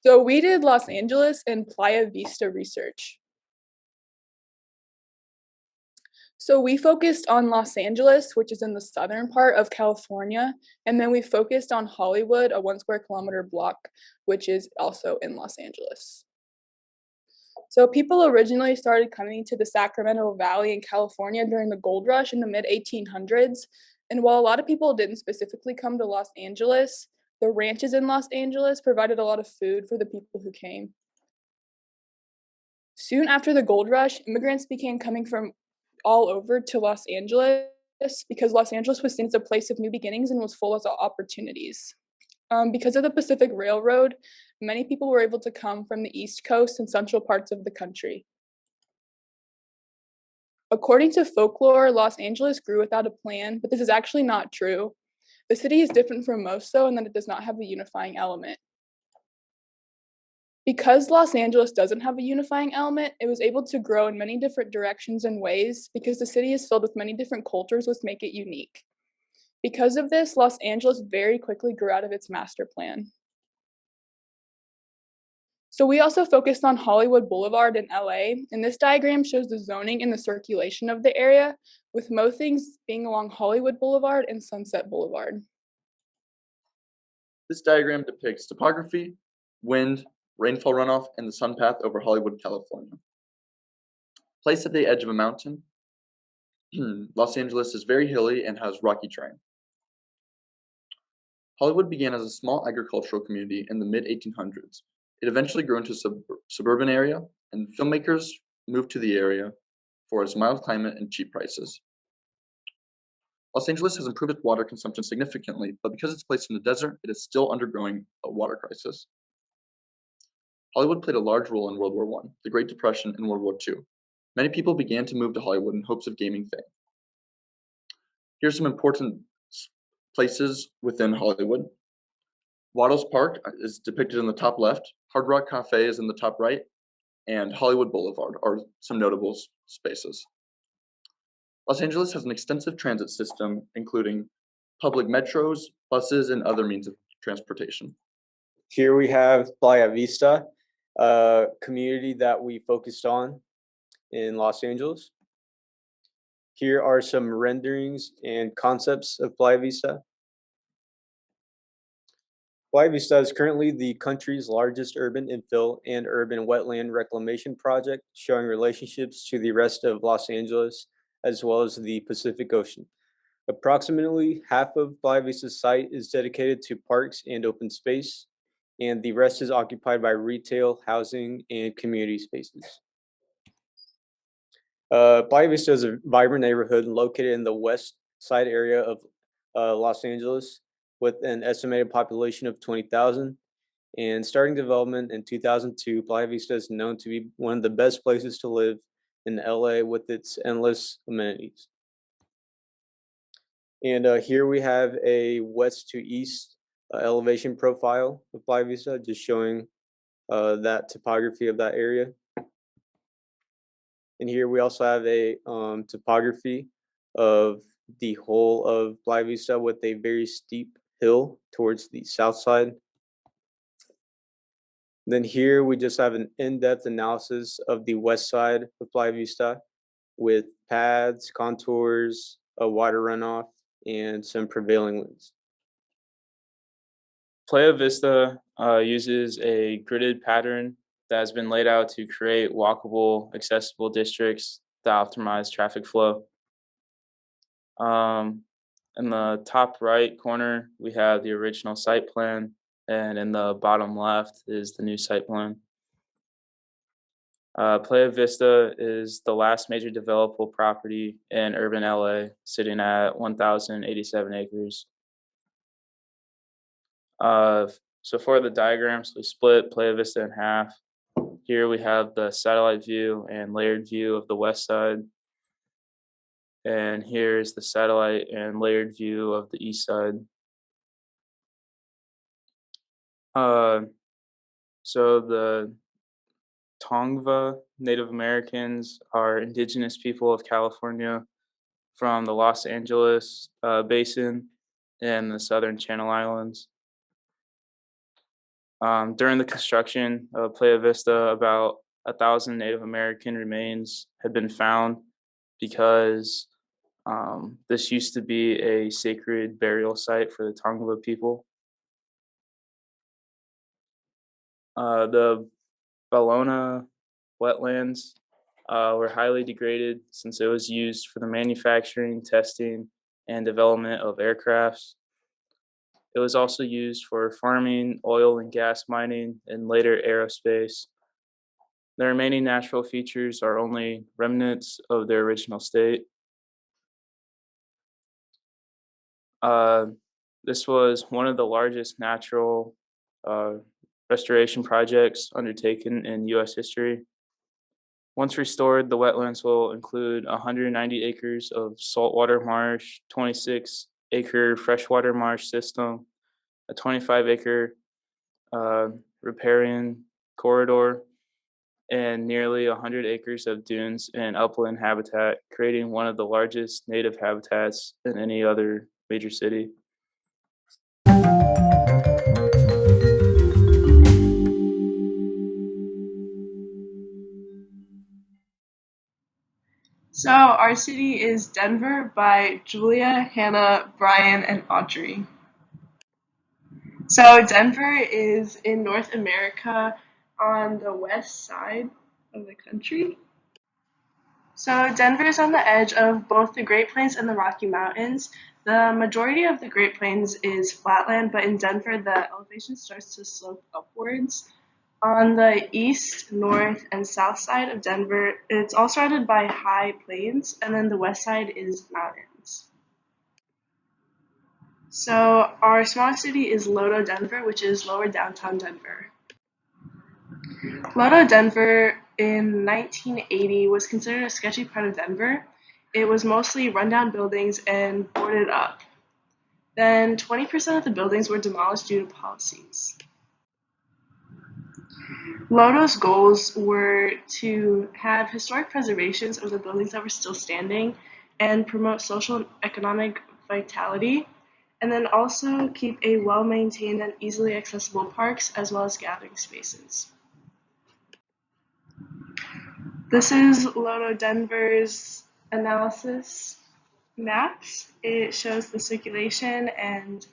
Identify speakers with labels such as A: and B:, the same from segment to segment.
A: So we did Los Angeles and Playa Vista research. So we focused on Los Angeles, which is in the southern part of California, and then we focused on Hollywood, a 1 square kilometer block, which is also in Los Angeles. So people originally started coming to the Sacramento Valley in California during the gold rush in the mid 1800s. And while a lot of people didn't specifically come to Los Angeles, the ranches in Los Angeles provided a lot of food for the people who came. Soon after the gold rush, immigrants began coming from all over to Los Angeles because Los Angeles was seen as a place of new beginnings and was full of opportunities. Because of the Pacific Railroad, many people were able to come from the East Coast and central parts of the country. According to folklore, Los Angeles grew without a plan, but this is actually not true. The city is different from most, though, in that it does not have a unifying element. Because Los Angeles doesn't have a unifying element, it was able to grow in many different directions and ways because the city is filled with many different cultures, which make it unique. Because of this, Los Angeles very quickly grew out of its master plan. So we also focused on Hollywood Boulevard in LA, and this diagram shows the zoning and the circulation of the area, with most things being along Hollywood Boulevard and Sunset Boulevard.
B: This diagram depicts topography, wind, rainfall runoff, and the sun path over Hollywood, California. Placed at the edge of a mountain, Los Angeles is very hilly and has rocky terrain. Hollywood began as a small agricultural community in the mid-1800s. It eventually grew into a suburban area, and filmmakers moved to the area for its mild climate and cheap prices. Los Angeles has improved its water consumption significantly, but because it's placed in the desert, it is still undergoing a water crisis. Hollywood played a large role in World War I, the Great Depression, and World War II. Many people began to move to Hollywood in hopes of gaining fame. Here's some important places within Hollywood. Waddles Park is depicted in the top left, Hard Rock Cafe is in the top right, and Hollywood Boulevard are some notable spaces. Los Angeles has an extensive transit system, including public metros, buses, and other means of transportation.
C: Here we have Playa Vista, a community that we focused on in Los Angeles. Here are some renderings and concepts of Playa Vista. Playa Vista is currently the country's largest urban infill and urban wetland reclamation project, showing relationships to the rest of Los Angeles as well as the Pacific Ocean. Approximately half of Playa Vista's site is dedicated to parks and open space, and the rest is occupied by retail, housing, and community spaces. Playa Vista is a vibrant neighborhood located in the west side area of Los Angeles with an estimated population of 20,000. And starting development in 2002, Playa Vista is known to be one of the best places to live in LA with its endless amenities. And here we have a west to east elevation profile of Playa Vista, just showing that topography of that area. And here we also have a topography of the whole of Playa Vista with a very steep hill towards the south side. Then here we just have an in-depth analysis of the west side of Playa Vista with paths, contours, a water runoff, and some prevailing winds.
D: Playa Vista uses a gridded pattern that has been laid out to create walkable, accessible districts that optimize traffic flow. In the top right corner, we have the original site plan, and in the bottom left is the new site plan. Playa Vista is the last major developable property in urban LA, sitting at 1,087 acres. So for the diagrams, we split Playa Vista in half. Here we have the satellite view and layered view of the west side. And here's the satellite and layered view of the east side. So the Tongva Native Americans are indigenous people of California from the Los Angeles Basin and the Southern Channel Islands. During the construction of Playa Vista, about 1,000 Native American remains had been found because this used to be a sacred burial site for the Tongva people. The Ballona wetlands were highly degraded since it was used for the manufacturing, testing, and development of aircrafts. It was also used for farming, oil and gas mining, and later aerospace. The remaining natural features are only remnants of their original state. This was one of the largest natural restoration projects undertaken in U.S. history. Once restored, the wetlands will include 190 acres of saltwater marsh, 26-acre freshwater marsh system, a 25-acre riparian corridor, and nearly 100 acres of dunes and upland habitat, creating one of the largest native habitats in any other major city.
E: So our city is Denver by Julia, Hannah, Brian, and Audrey. So Denver is in North America on the west side of the country. So Denver is on the edge of both the Great Plains and the Rocky Mountains. The majority of the Great Plains is flatland, but in Denver the elevation starts to slope upwards. On the east, north, and south side of Denver, it's all surrounded by high plains, and then the west side is mountains. So our smallest city is Lodo, Denver, which is lower downtown Denver. Lodo, Denver in 1980 was considered a sketchy part of Denver. It was mostly rundown buildings and boarded up. Then 20% of the buildings were demolished due to policies. Lodo's goals were to have historic preservations of the buildings that were still standing and promote social and economic vitality, and then also keep a well-maintained and easily accessible parks as well as gathering spaces. This is Lodo, Denver's analysis maps. It shows the circulation and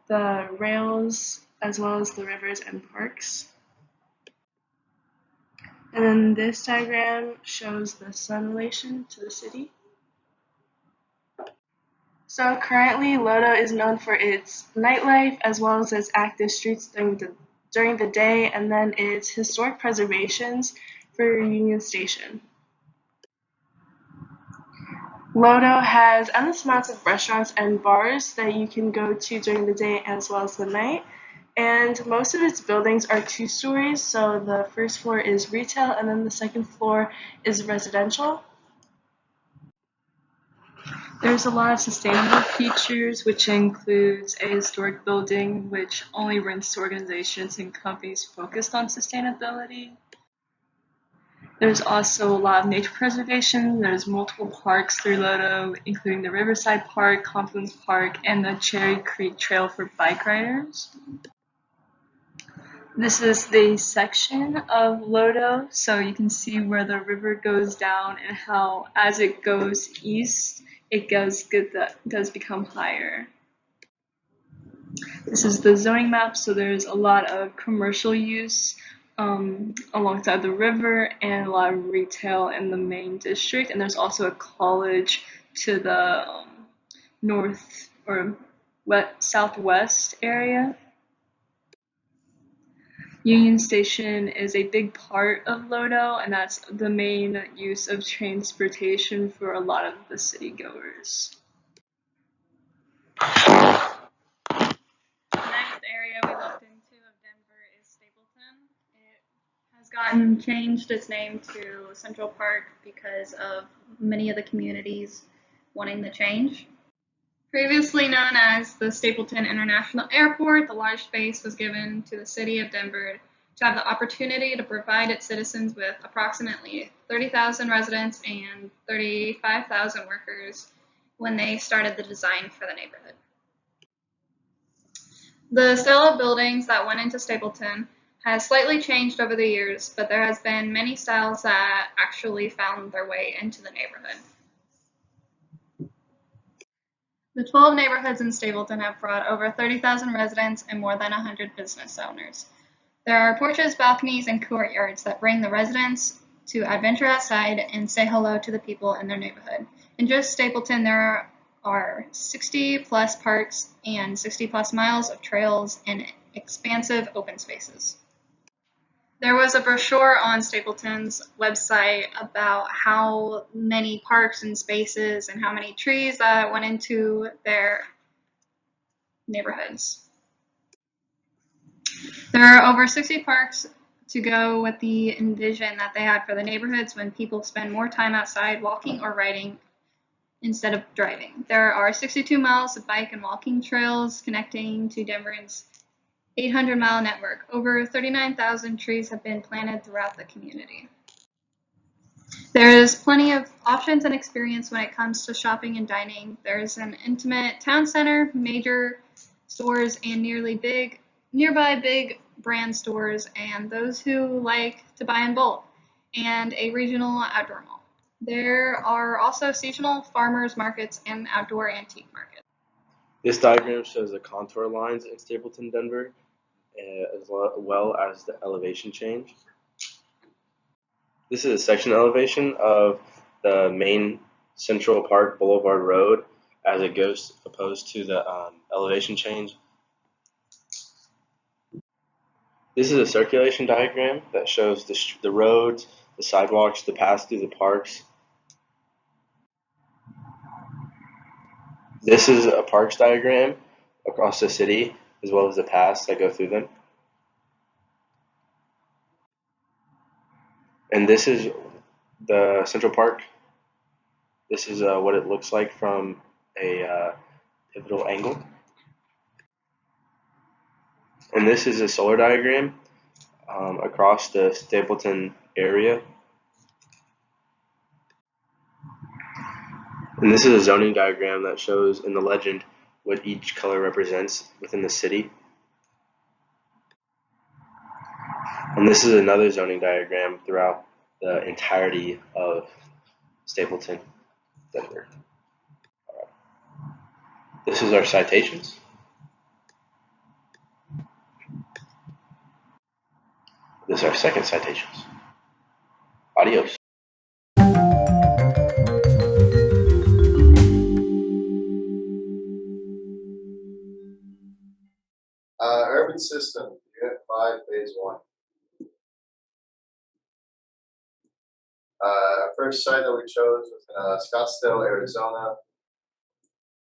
E: the rails as well as the rivers and parks. And then this diagram shows the sun relation to the city. So currently, Lodo is known for its nightlife as well as its active streets during the day, and then its historic preservations for Union Station. Lodo has endless amounts of restaurants and bars that you can go to during the day as well as the night. And most of its buildings are 2 stories, so the first floor is retail and then the second floor is residential. There's a lot of sustainable features, which includes a historic building which only rents to organizations and companies focused on sustainability. There's also a lot of nature preservation. There's multiple parks through Lodo, including the Riverside Park, Confluence Park, and the Cherry Creek Trail for bike riders. This is the section of Lodo, so you can see where the river goes down and how, as it goes east, it does become higher. This is the zoning map, so there's a lot of commercial use alongside the river and a lot of retail in the main district, and there's also a college to the north or southwest area. Union Station is a big part of Lodo, and that's the main use of transportation for a lot of the city goers. The next area we looked into of Denver is Stapleton. It has gotten changed its name to Central Park because of many of the communities wanting the change. Previously known as the Stapleton International Airport, the large space was given to the city of Denver to have the opportunity to provide its citizens with approximately 30,000 residents and 35,000 workers when they started the design for the neighborhood. The style of buildings that went into Stapleton has slightly changed over the years, but there has been many styles that actually found their way into the neighborhood. The 12 neighborhoods in Stapleton have brought over 30,000 residents and more than 100 business owners. There are porches, balconies, and courtyards that bring the residents to adventure outside and say hello to the people in their neighborhood. In just Stapleton, there are 60 plus parks and 60 plus miles of trails and expansive open spaces. There was a brochure on Stapleton's website about how many parks and spaces and how many trees that went into their neighborhoods. There are over 60 parks to go with the envision that they had for the neighborhoods when people spend more time outside walking or riding instead of driving. There are 62 miles of bike and walking trails connecting to Denver's 800-mile network. Over 39,000 trees have been planted throughout the community. There is plenty of options and experience when it comes to shopping and dining. There's an intimate town center, major stores, and nearby big brand stores, and those who like to buy in bulk, and a regional outdoor mall. There are also seasonal farmers markets and outdoor antique markets.
F: This diagram shows the contour lines in Stapleton, Denver, as well as the elevation change. This is a section elevation of the main Central Park Boulevard Road as it goes opposed to the elevation change. This is a circulation diagram that shows the roads, the sidewalks, the paths through the parks. This is a parks diagram across the city, as well as the paths that go through them. And this is the Central Park. This is what it looks like from a pivotal angle. And this is a solar diagram across the Stapleton area. And this is a zoning diagram that shows in the legend what each color represents within the city. And this is another zoning diagram throughout the entirety of Stapleton, Denver. This is our citations. This is our second citations. Adios.
G: Urban System, Unit 5, Phase 1. Our first site that we chose was in Scottsdale, Arizona.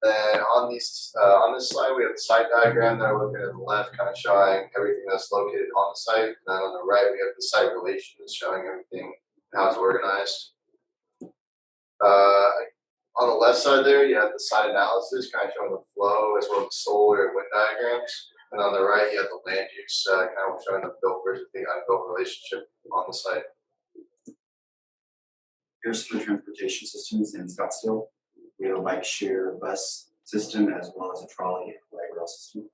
G: Then on this slide, we have the site diagram there, looking at the left, kind of showing everything that's located on the site. And then on the right, we have the site relations, showing everything, how it's organized. On the left side there, you have the site analysis, kind of showing the flow as well as the solar and wind diagrams. And on the right, you have the land use, kind of showing the built versus the unbuilt relationship on the site.
H: Here's some of the transportation systems in Scottsdale. We have a bike share bus system as well as a trolley and light rail system.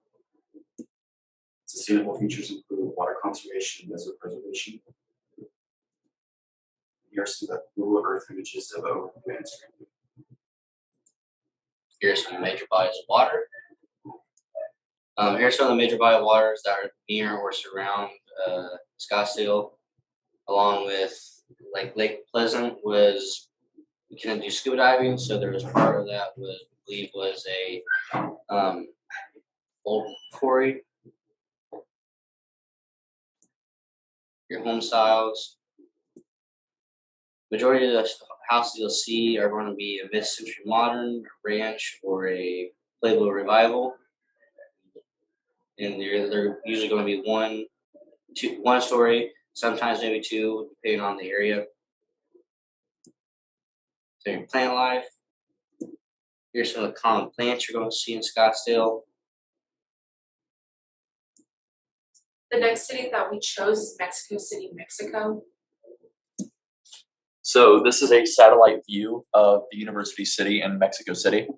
H: Sustainable features include water conservation, desert preservation. Here's some of the Google Earth images of open.
I: Here's some major bodies of water. Here's some of the major body of waters that are near or surround Scottsdale, along with Lake Pleasant was, we couldn't do scuba diving, so there was part of that was, I believe, was a old quarry. Your home styles. Majority of the houses you'll see are going to be a mid-century modern, a ranch, or a Playboy revival. And they're usually going to be one story, sometimes maybe two, depending on the area. So your plant life. Here's some of the common plants you're going to see in Scottsdale.
J: The next city that we chose is Mexico City, Mexico.
K: So this is a satellite view of the University City in Mexico City.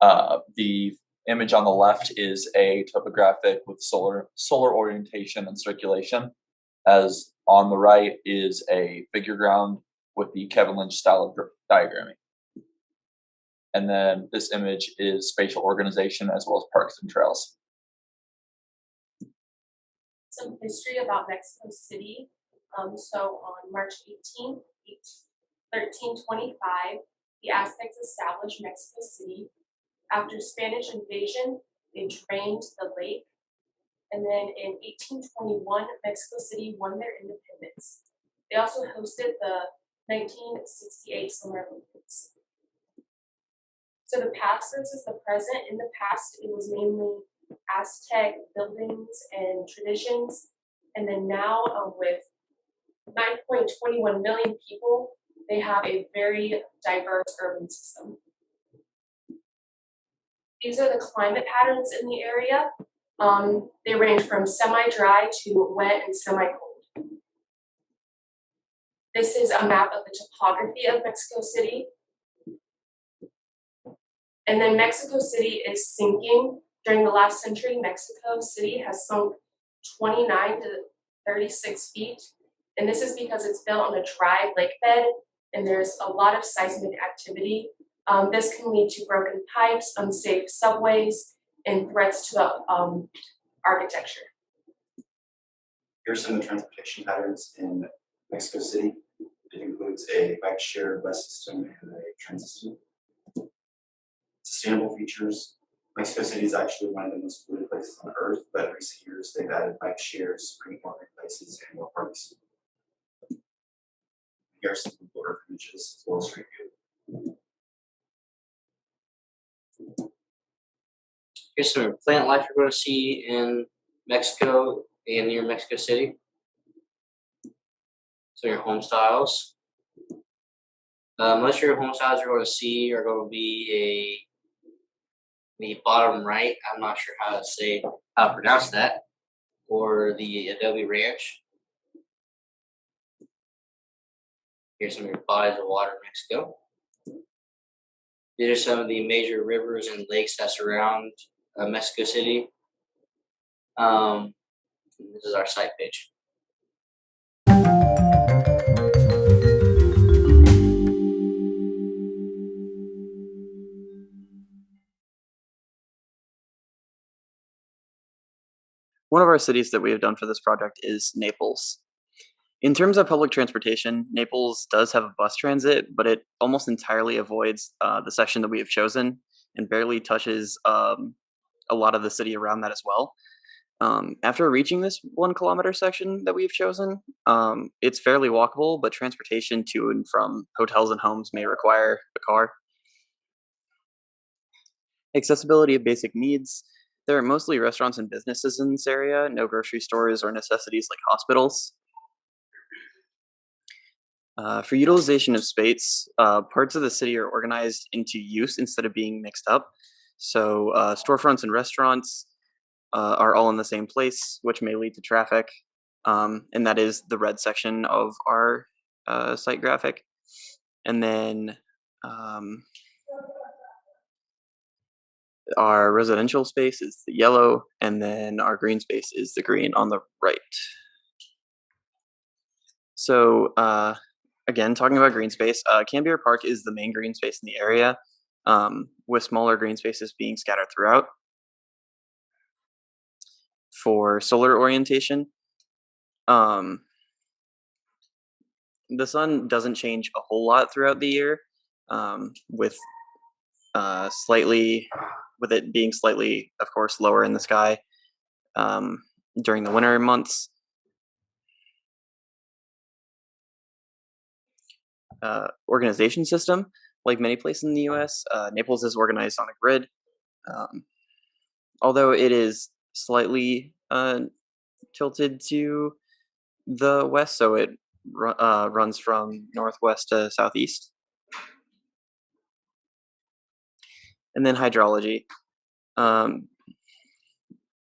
K: The image on the left is a topographic with solar orientation and circulation, as on the right is a figure ground with the Kevin Lynch style of diagramming. And then this image is spatial organization as well as parks and trails.
J: Some history about Mexico City. So on March 18th, 1325, the Aztecs established Mexico City. After Spanish invasion, they drained the lake. And then in 1821, Mexico City won their independence. They also hosted the 1968 Summer Olympics. So the past versus the present. In the past, it was mainly Aztec buildings and traditions. And then now with 9.21 million people, they have a very diverse urban system. These are the climate patterns in the area. They range from semi-dry to wet and semi-cold. This is a map of the topography of Mexico City. And then Mexico City is sinking. During the last century, Mexico City has sunk 29 to 36 feet. And this is because it's built on a dry lake bed and there's a lot of seismic activity. This can lead to broken pipes, unsafe subways, and threats to the architecture.
H: Here's some of the transportation patterns in Mexico City. It includes a bike share bus system and a transit system. Sustainable features. Mexico City is actually one of the most polluted places on earth, but in recent years they've added bike shares, green walking places, and more parks. Here are some Google Earth images as well as Street View.
I: Here's some plant life you're going to see in Mexico and near Mexico City. So your home styles. Most of your home styles you're going to see are going to be the bottom right. I'm not sure how to pronounce that, or the Adobe Ranch. Here's some of your bodies of water in Mexico. These are some of the major rivers and lakes that surround Mexico City. This is our site page.
L: One of our cities that we have done for this project is Naples. In terms of public transportation, Naples does have a bus transit, but it almost entirely avoids the section that we have chosen and barely touches a lot of the city around that as well. After reaching this 1 kilometer section that we've chosen, it's fairly walkable, but transportation to and from hotels and homes may require a car. Accessibility of basic needs. There are mostly restaurants and businesses in this area, no grocery stores or necessities like hospitals. For utilization of space, parts of the city are organized into use instead of being mixed up. So storefronts and restaurants are all in the same place, which may lead to traffic. And that is the red section of our site graphic. And then our residential space is the yellow, and then our green space is the green on the right. So again, talking about green space, Canberra Park is the main green space in the area, with smaller green spaces being scattered throughout. For solar orientation, the sun doesn't change a whole lot throughout the year, with it being slightly, of course, lower in the sky during the winter months. Organization system, like many places in the US, Naples is organized on a grid. Although it is slightly tilted to the west, so it runs from northwest to southeast. And then hydrology.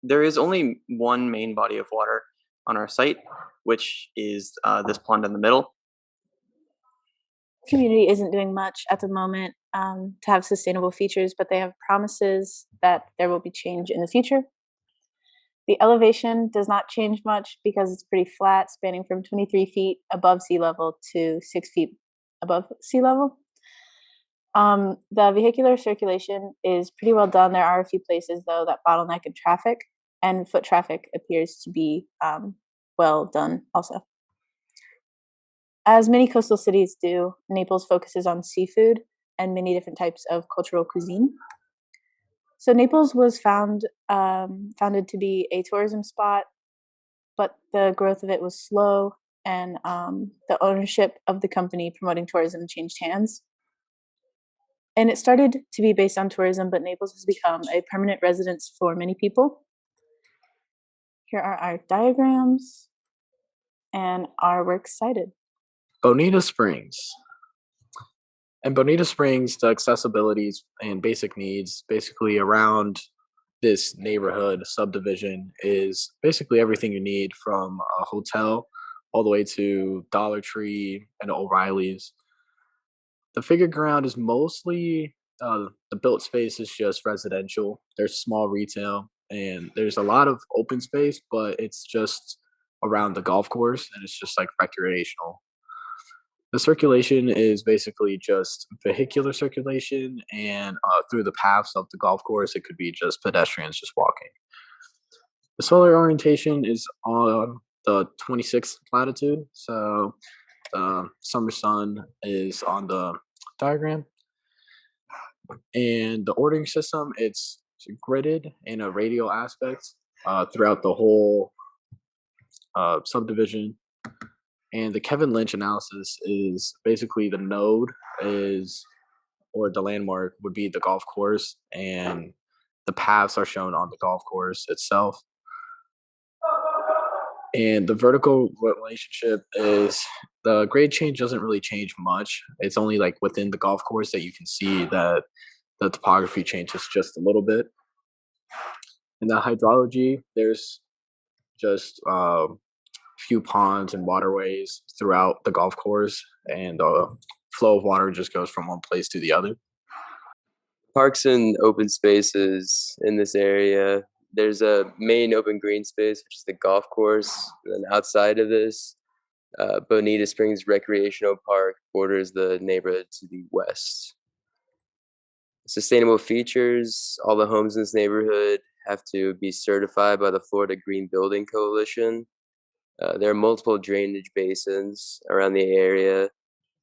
L: There is only one main body of water on our site, which is this pond in the middle.
M: Community isn't doing much at the moment. to have sustainable features, but they have promises that there will be change in the future. The elevation does not change much because it's pretty flat, spanning from 23 feet above sea level to 6 feet above sea level. The vehicular circulation is pretty well done. There are a few places, though, that bottleneck in traffic, and foot traffic appears to be well done also. As many coastal cities do, Naples focuses on seafood and many different types of cultural cuisine. So Naples was founded to be a tourism spot, but the growth of it was slow, and the ownership of the company promoting tourism changed hands. And it started to be based on tourism, but Naples has become a permanent residence for many people. Here are our diagrams and our works cited.
N: Bonita Springs. In Bonita Springs, the accessibilities and basic needs basically around this neighborhood subdivision is basically everything you need, from a hotel all the way to Dollar Tree and O'Reilly's. The figure ground is mostly the built space is just residential. There's small retail and there's a lot of open space, but it's just around the golf course and it's just like recreational. The circulation is basically just vehicular circulation, and through the paths of the golf course, it could be just pedestrians just walking. The solar orientation is on the 26th latitude, so summer sun is on the diagram. And the ordering system, it's gridded in a radial aspect throughout the whole subdivision. And the Kevin Lynch analysis is basically the node or the landmark would be the golf course, and the paths are shown on the golf course itself. And the vertical relationship is the grade change doesn't really change much. It's only like within the golf course that you can see that the topography changes just a little bit. In the hydrology, there's just few ponds and waterways throughout the golf course, and the flow of water just goes from one place to the other.
O: Parks and open spaces in this area. There's a main open green space, which is the golf course. And then outside of this, Bonita Springs Recreational Park borders the neighborhood to the west. Sustainable features: all the homes in this neighborhood have to be certified by the Florida Green Building Coalition. There are multiple drainage basins around the area,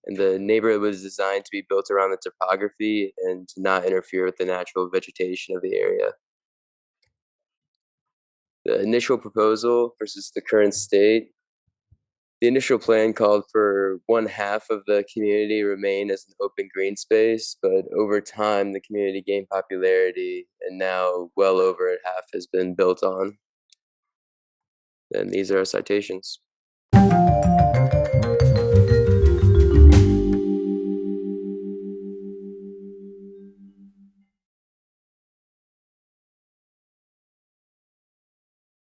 O: and the neighborhood was designed to be built around the topography and to not interfere with the natural vegetation of the area. The initial proposal versus the current state. The initial plan called for 1/2 of the community remain as an open green space, but over time the community gained popularity, and now well over half has been built on. And these are our citations.